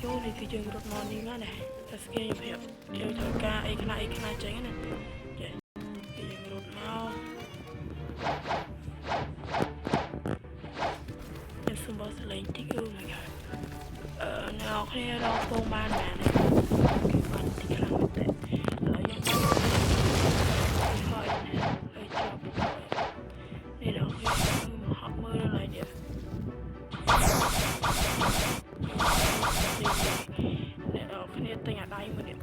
ចូលនេះគឺយើងរត់មកនេះណាតែស្គីប្រាប់យើងត្រូវការអីខ្លះចឹងណាចាគឺយើងរត់មកយើងសុំបោះសលេងតិចអូ my god អ្នកគ្នារកពងបានណាគឺបានតិចខ្លាំងតែហើយយើងហើយចាប់នេះដល់គឺមកហប់មើលឡើយនេះគ្នាទិញអាដៃមួយនេះ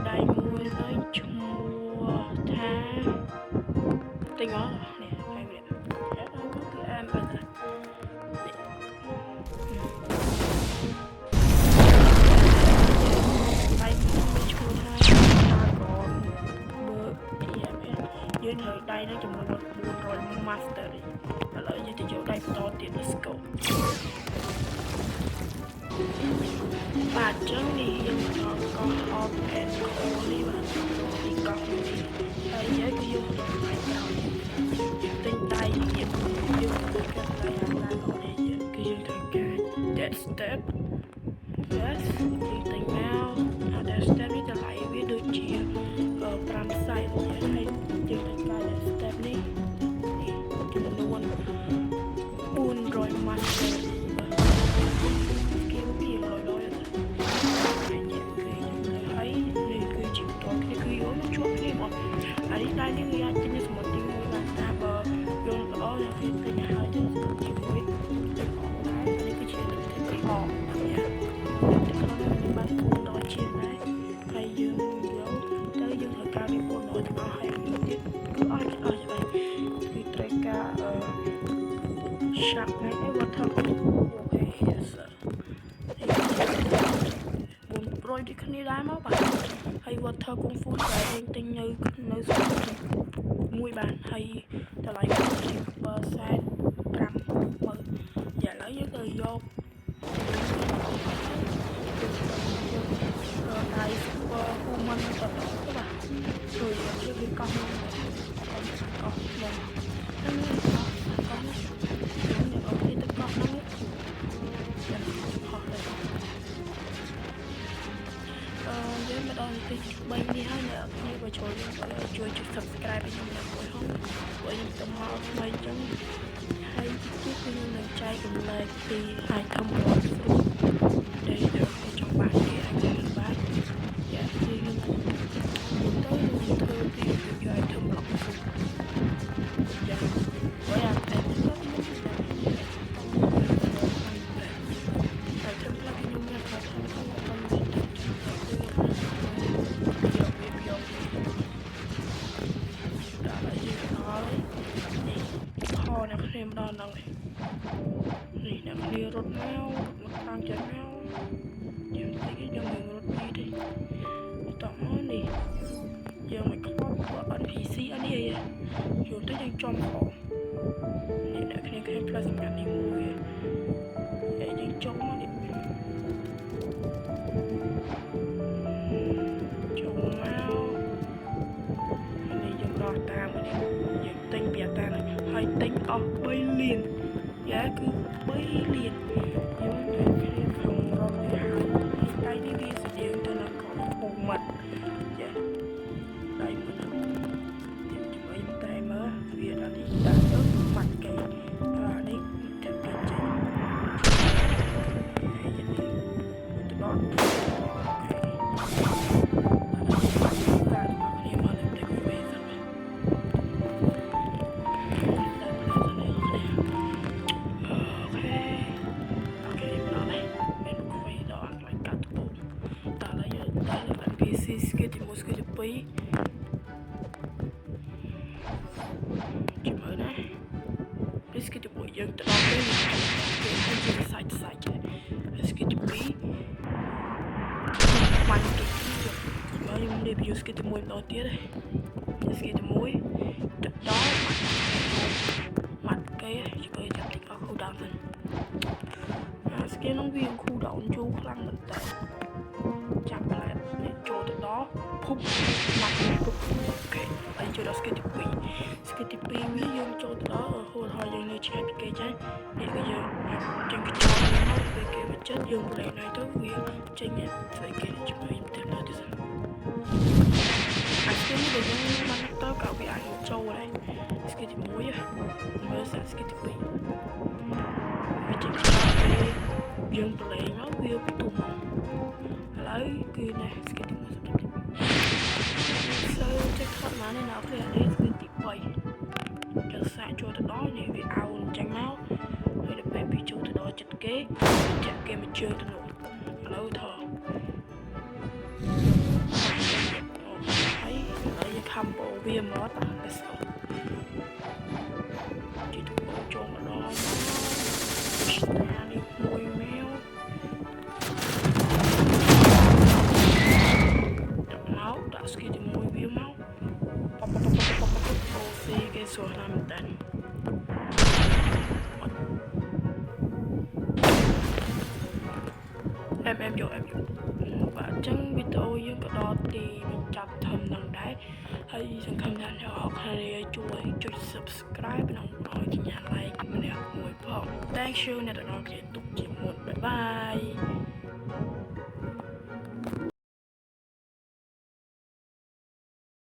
ដៃមួយហើយឈ្មោះថាទិញមកនេះហើយវាគឺអានបាទយើងត្រូវដៃនឹងចំនួន400 master ឥឡូវយើងទៅយកដៃបន្តទៀត let's go បាទចឹងនេះយើងមកកោះ off and call នេះបាទទីកោះនេះហើយយើងគឺយកទៅដៃក្រោយទិញដៃទៀតយើងទៅកាត់ដៃអាណាកោះនេះគឺយើងត្រូវការ that step yes យើងទិញមក that step នេះតម្លៃវាដូចជា5 size ហើយយើងត្រូវការ that step នេះចំនួន400 master គេវា100ហើយនេះគឺជាតគ្នាគឺយកមកជួបគ្នាមកអានេះដៃនេះវាអាចទិញសម្រាប់ទីមួយបានតែបើយកល្អដល់គេទិញហើយទៅជាមួយទឹកអស់ដែរនេះគឺជាទឹកអស់ទឹកក្នុងនេះបាន400ជាងដែរហើយយើងយកទៅយើងត្រូវការវា400ទាំងអស់ហើយទៀតគឺអស់ច្បាស់គឺត្រូវការ sharp ហ្នឹង water អូខេ yes 400ដូចគ្នាដែរមកបាទហើយ water kung fu តែយើងទិញនៅស្រុកមួយបានហើយតម្លៃ45,000ឥឡូវយើងទៅយកដៃ super human ទៅបាទជួយយើងវាកោះមកកោះមកហ្នឹងកោះនេះយើងអត់ទេទៅកោះហ្នឹងចាំខុសទៅយើងមកដល់ទី3នេះហើយអ្នកគ្នាបើចូលជួយចុច subscribe ឲ្យខ្ញុំដល់មួយហងព្រោះខ្ញុំទៅមកថ្មីចឹងហើយទីគឺខ្ញុំនឹងចែកកម្លែកពី item របស់គ្រូដែលខ្ញុំចង់បានគេអាចបានយ៉ាគឺខ្ញុំទៅធ្វើពី item របស់គ្រូយ៉ាបើអាតែខ្ញុំអ្នកគ្នាម្ដងហ្នឹងនេះអ្នកគ្នារត់មកខាងចេញមកយើងតិចយើងរត់ទីទេតោះមកនេះយើងមិនខ្វល់ពួក NPC អានេះយកទៅយើងចំផងនេះអ្នកគ្នាឃើញ plus សម្រាប់នេះមួយហើយយើងចំមកនេះចំមកនេះយើងរត់តាមនេះយើងទិញពីអាតានេះហើយទិញអស់3លានយ៉ាគឺ3លានយើងតែគ្នាក្នុងរត់នេះហើយដៃនេះវាស្តៀងទៅនឹងកោះពុំមាត់យ៉ាដៃមួយហ្នឹងយើងជួយតែមើលវាដល់នេះដាក់ទៅម៉ាត់គេអានេះទៅគេចេញហើយយើងទៅដល់Skip die muskel de pui Chimơ nè Skip die pui dân tự đọc cái side to side Skip die pui Mạnh kì Chimơ nhưng để biểu skip die mùi đầu tiết đây Skip die mùi Tự đó Mặt cái Chimơ chẳng thích vào khu đào dần Skip nó viên khu đảo chú khăn mình tại Chẳng lại để cho ប់ណាប់គប់អូខេហើយចូលដល់ skill ទី2 skill ទី2វាយើងចូលទៅដល់ហូតហើយយើងនៅឆ្ងាយពីគេចានេះគឺយើងចេញខ្យល់មកពេលគេវាចិត្តយើងប្លែកណៃទៅវាចេញស្អីគេជួយទៅដល់ទៅអាស្គីនេះយើងបានទៅក៏វាអាចចូលដែរស្គីទី1មើលសាស្គីទី2វាចេញខ្យល់ពេលយើងប្លែកមកវាផ្ទុំឥឡូវគឺនេះស្គីទី1សម្រាប់ទីចេះថតមកនេះដល់គ្នានេះគឺទី3ចូលសាក់ចូលទៅដល់នេះវាអោនចាញ់មកហើយដល់ពេលវាចូលទៅដល់ចិត្តគេចាក់គេមកជើងទៅនោះឥឡូវថតហើយយើងខំបោវាមកតាទៅសោជីទៅបោចូលមកដល់ស្តានេះមួយមែវដាក់ស្គីទី1វាមកប៉ប៉អូស៊ីគេសួរណាស់មែនតើemយកបាទអញ្ចឹងវីដេអូយើងក៏ដល់ទីបញ្ចប់ធំនឹងដែរហើយសង្ឃឹមថាអ្នកនរគ្នាជួយចុច subscribe និងឲ្យកញ្ញា like ម្នាក់មួយផង Thank you អ្នកនរគ្នាទុកជាមុនបាយបាយ